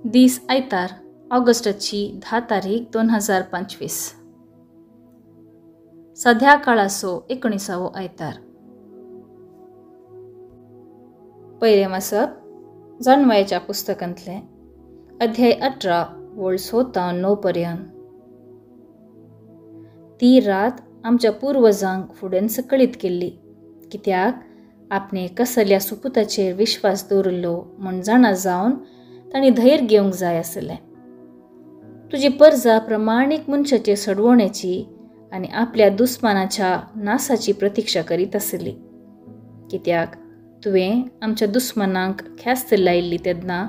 दीस आयतार ऑगस्टाची 10 तारीख 2025. सध्या काळाचो 19वो आयतार. पहिले वाचप जणवयाच्या पुस्तकांतले अध्याय 18 वोळ 9 पर्यंत. ती रात आमच्या पूर्वजांक फुडें सकळीत केल्ली, कित्याक आपणे कसल्या सुपुताचेर विश्वास दवरलो म्हूण जाणा जावन तांणी धैर्य घेवंक जाय आसलें. तुजी परजा प्रमाणीक मनशाचे सडवण्याची आनी आपल्या दुस्मानाच्या नासाची प्रतिक्षा करीत आसली, कित्याक तुवें आमच्या दुस्मानांक ख्यास्त लायिल्ली तेन्ना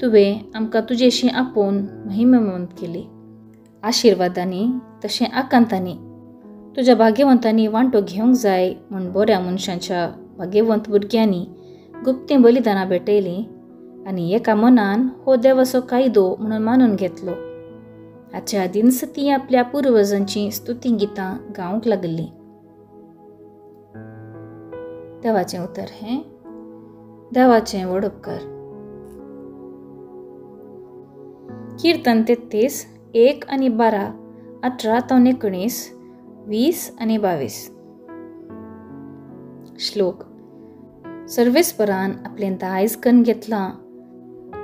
तुवें आमकां तुजेशी आपोवन महिमेवंत केली. आशिर्वादांनी तशें आकांतांनी तुज्या भाग्यवंतांनी वांटो घेवंक जाय म्हूण बऱ्या मनशांच्या भाग्यवंत भुरग्यांनी गुप्तें बलिदानां भेटयलीं आनी एका मनान हो देवाचो कायदो म्हणून मानून घेतलो. हाच्या दिनस ती आपल्या पुर्वजांची स्तुती गितां गावंक लागली. देवाचें उतर हें देवाचें व्हड उपकार. कीर्तन 33 1 आनी 12, 18 ते 19, 20 आनी 22. श्लोक. सर्वेस्परान आपलें दायज करून घेतलां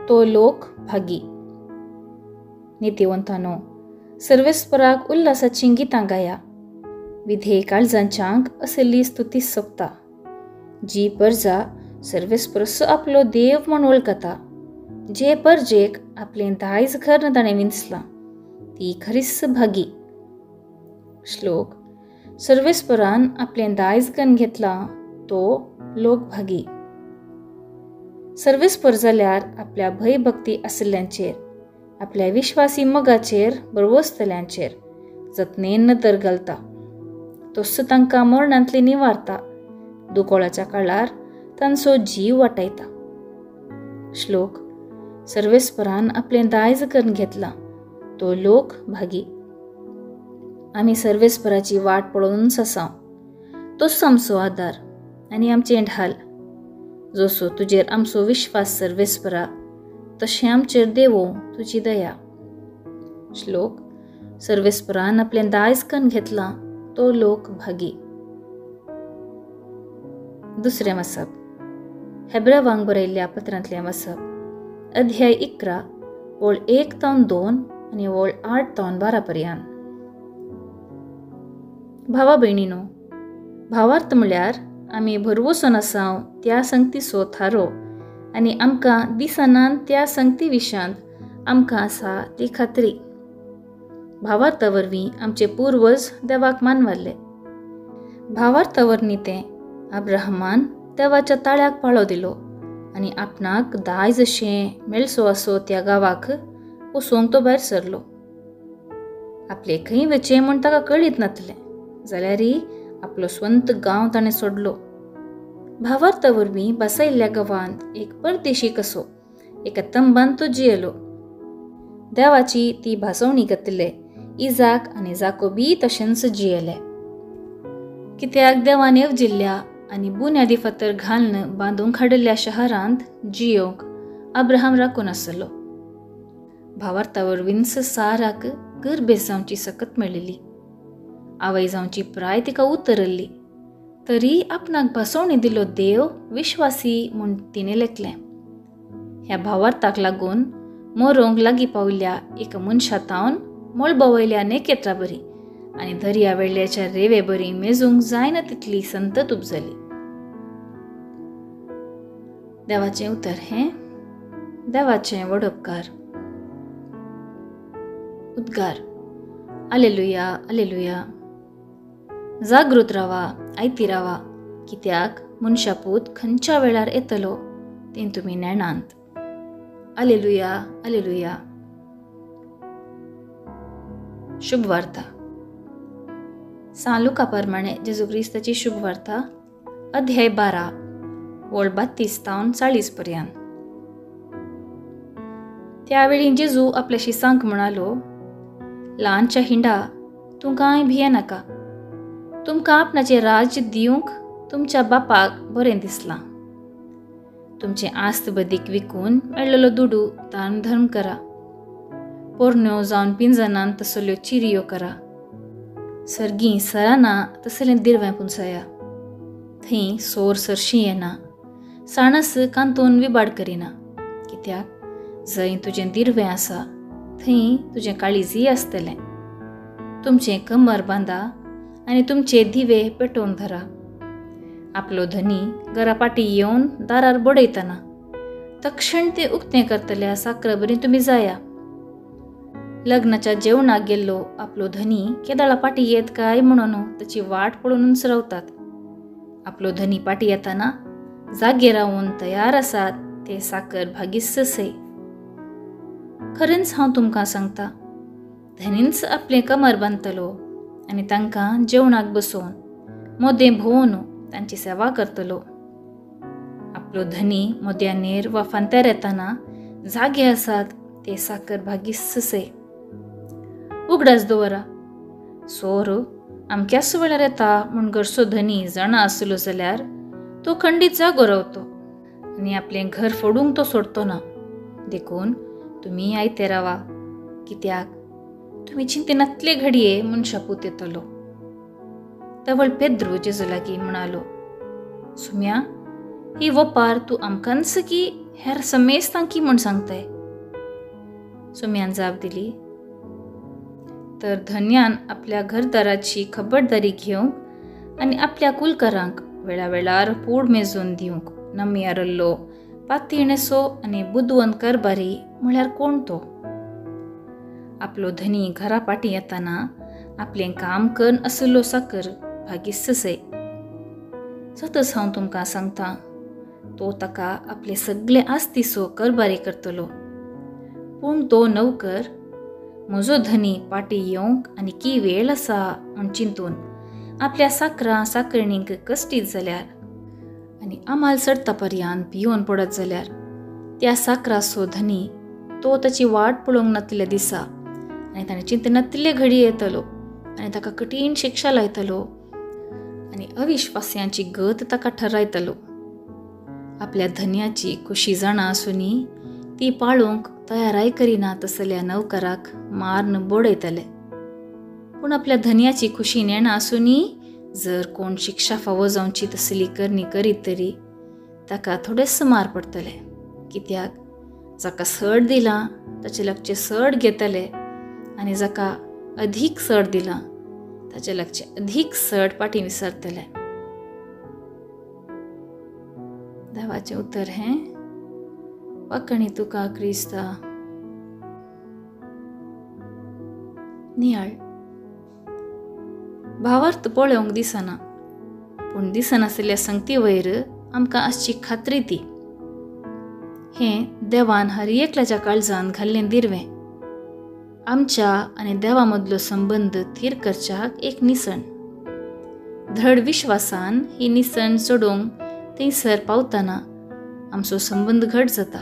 तो लोक भागी. नितीवंतानो, सर्वेस्पराक उल्हासाचीं गितां गाया. विधेय काळजांच्यांक असली स्तुती सोंपता. जी परजा सर्वेस्परसो आपलो देव म्हूण वळखता, जे परजेक आपलें दायज करून ताणें विंचलां, ती खरीच भागी. श्लोक. सर्वेस्परान आपलें दायज करून घेतलां तो लोक भागी. सर्वेस्पर जाल्यार आपल्या भयभक्ती आसल्यांचेर, आपल्या विश्वासी मोगाचेर बरवस्तल्यांचेर जतनेन नदर घालता. तोच तांकां मरणांतली निवारता, दुकोळाच्या काळार तांचो जीव वाटायता. श्लोक. सर्वेस्परान आपलें दायज करून घेतलां तो लोक भागी. आमी सर्वेस्पराची वाट पळोवनूच आसां. तोच आमचो आदार आनी आमचें ढाल. जसो तुजेर आमचो विश्वास सर्वेस्परा, तशें आमचेर देवो तुजी दया. श्लोक. सर्वेस्परान आपलें दायज करून घेतलां तो लोक भागी. दुसरें वाचप. हेब्रेवांक बरयल्ल्या पत्रांतलें वाचप. अध्याय 11 वोळ 1 ते 2 आनी वोळ 8 ते 12 पर्यंत. भावा भयणीनो, भावार्थ म्हळ्यार आमी भरवोसन आसांव त्या संगतीचो थारो आनी आमकां दिसनान त्या संगती विशांत आमकां आसा ती खात्री. भावार्था वरवीं आमचे पूर्वज देवाक मानवारले. भावार्था वरवीं तें अब्राहमान देवाच्या ताळ्याक पाळो दिलो आनी आपणाक दायज अशें मेळसो आसो त्या गांवाक वचोंक तो भायर सरलो. आपले खंय वचें म्हूण ताका कळीत नासलें, जाल्यारय आपलो स्वंत गांव ताणें सोडलो. भावार्था वरवीं बसयल्ल्या गांवांत एक परदेशी कसो एका तंबांत तो जियेलो. देवाची ती भासवणी घातले. इजाक आनी जाकोबी तशेंच जियेले, कित्याक देवान येवजिल्ल्या आनी बुन्यादी फातर घालून बांदूंक हाडिल्ल्या शहरांत जियोंक अब्राहम राखून आसलो. भावार्था वरवींच साराक गर्भे जावची सकत मेळिल्ली. आवय जावची प्राय तिका उतरल्ली, तरी आपणाक भासवणी दिलो देव विश्वासी म्हूण तिणें लेखलें. ह्या भावार्थाक लागून मोरोंक लागीं पाविल्ल्या एका मनशातावन मळबा नेकेत्रा बरी आनी दर्या वेळ्याच्या रेवे बरी मेजूंक जायना तितली संतत उपजली. देवाचें उतर हें देवाचें व्हड उपकार. उद्गार. आलेलुया आलेलुया. जागृत रावा, आयती रावा, कित्याक मनशापूत खंयच्या वेळार येतलो तें तुमी नेणांत. आलेलुया आलेलुया. शुभ वार्ता. लुका प्रमाणे जेजू क्रिस्ताची शुभ वार्ता अध्याय 12 वोळ 32 ते 40 पर्यंत. त्यावेळी जेजू आपल्याशी सांग म्हणालो, ल्हानच्या हिंडा, तूं कांय भिये नाका. तुमकां आपणाचें राज्य दिवंक तुमच्या बापाक बरें दिसलां. तुमचे आस्त बदीक विकून मेळ्ळलो दुडू दान धर्म करा. पोरण्यो जावन पिंजनान तसल्यो चिरयो करा. सर्गी सराना तसलें दिरवें पुंसया. थंय सोर सरशी येना, साणस कांतून विबाड करिना. कित्याक जंय तुजें दिरवें आसा थंय तुजें काळीजय आसतलें. तुमचें कमर बांदा आनी तुमचे दिवे पेटोवन धरा. आपलो धनी घरा पाटी येवन दारार बडयतना तक्षण ते उक्तें करतल्या साकरबरी तुमी जाया. लग्नाच्या जेवणाक गेल्लो आपलो धनी केदाळा पाटी येत काय म्हणून ताची वाट पळोवनूच रावतात. आपलो धनी पाटी येताना जागे रावून तयार आसात ते साकर भागीस सय. खरेंच हांव तुमकां सांगता, धनीच आपलें कमर बांदतलो आनी तांकां जेवणाक बसोवन मोदें भोवन तांची सेवा करतलो. आपलो धनी मोद्यानेर वा फांत्यार येताना जागे आसात ते साकर भागीस सय. उगडास दवरा. सोर अमक्याच वेळार येता म्हूण घरचो धनी जाणा आसलो जाल्यार तो खंडीत जागो रावतो आनी आपलें घर फोडूंक तो सोडतो ना. देखून तुमी आयते रावा, कित्याक तुमी चिंतेनातले घडये म्हूण शापूत येतलो. तवळ पेद्रू जेजू लागीं म्हणालो, सुम्या, ही वपार तूं आमकांच की हेर समेस्तांकी म्हूण सांगताय? सुम्यान जाप दिली, तर धन्यान आपल्या घरदाराची खबरदारी घेवंक आनी आपल्या कुलकारांक वेळा वेळार पूड मेजून दिवंक नमियारल्लो पातीणेसो आनी बुदवंत कारभारी म्हळ्यार कोण तो? आपलो धनी घरा पाटी येताना आपलें काम करन आसलो साकर भागीस सय. सतच हांव तुमकां सांगता, तो ताका आपले सगळे आस्तीसो कारभारी करतलो. पूण तो नौकर म्हजो धनी पाटी येवंक आनी की वेळ आसा म्हूण चिंतून आपल्या साकरां साकरणींक कश्टीत जाल्यार आनी आमाल सडता पर्यंत भियोन पडत जाल्यार त्या साकराचो धनी तो ताची वाट पळोवंक नातल्या दिसा आनी ताणें चिंतनातले घडये येतलो आनी ताका कठीण शिक्षा लायतलो आनी अविश्वास्यांची गत ताका ठरायतलो. आपल्या धन्याची खुशी जाणा आसुनी ती पाळूंक तयाराय करिना तसल्या नौकराक मारन बडयतले. पूण आपल्या धन्याची खुशी नेणा आसुनी जर कोण शिक्षा फावो जावची तसली करणी करीत तरी ताका थोडेच मार पडतले. कित्याक जाका सड दिला ताचे लागचे सड घेतले आनी जाका अधीक सड दिला ताचे लागचे अधीक सड पाटी विसरतले. देवाचें उतर हें, वाकणी तुका क्रिस्ता. नियाळ. भावार्थ पळोवंक दिसना, पूण दिसनासल्या संगती वयर आमकां आसची खात्री ती. हें देवान हर एकल्याच्या काळजांत घाल्लें दिरवें. आमच्या आनी देवा मदलो संबंद थीर करच्याक एक निसण. धड विश्वासान ही निसण सोडूंक थंयसर पावतना आमचो संबंद घट जाता.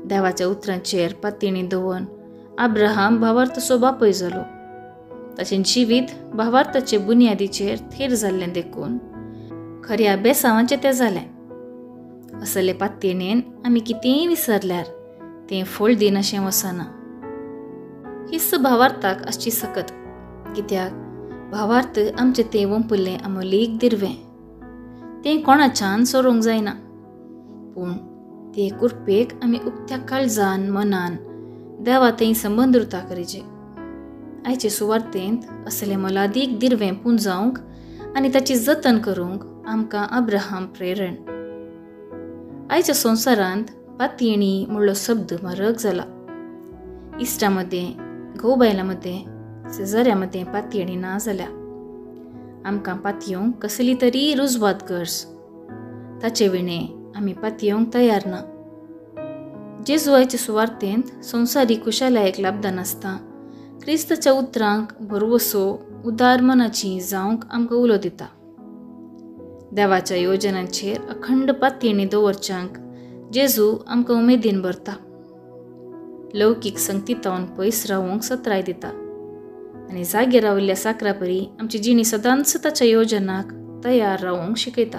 देवाच्या उतरांचेर पातयणी दवरून अब्राहम भावार्थाचो बापूय जालो. ताचें जिवीत भावार्थाचे बुनयादीचेर थीर जाल्लें देखून खऱ्या बेसांवाचें तें जालें. असले पातयणेन आमी कितेंय विसरल्यार तें फळ दिन अशें वसना. हिस्स भावार्थाक आसची सकत, कित्याक भावार्थ आमचें तें वंपल्लें अमोलीक दिरवें. तें कोणाच्यान सोडूंक जायना, पूण ते कुरपेक आमी उक्त्या काळजान मनान देवा थंय संबंद उरता करीचे. आयचे सुवार्थेंत असलें मोलादीक दिरवें पुंजावंक आनी ताची जतन करूंक आमकां अब्राहम प्रेरण. आयच्या संवसारांत पातयणी म्हणलो शब्द म्हारग जाला. इश्टा मदें, घोव बायलां मदें, शेजाऱ्या मदें पातयणी ना जाल्या. आमकां पातयेवंक कसली तरी रुजवात गरज. ताचे विणे आमी पातयेवंक तयार ना. जेजू आयच्या सुवार्थेंत संवसारी कुशालायेक लाभदान नासता क्रिस्ताच्या उतरांक भरवसो उदार मनाची जावंक आमकां उलो दिता. देवाच्या योजनांचेर अखंड पातयणी दवरच्यांक जेजू आमकां उमेदीन भरता. लौकीक संगतीतावन पयस रावंक सत्राय दिता आनी जागे राविल्ल्या साकरा परी आमची जिणी सदांच ताच्या योजनाक तयार रावंक शिकयता.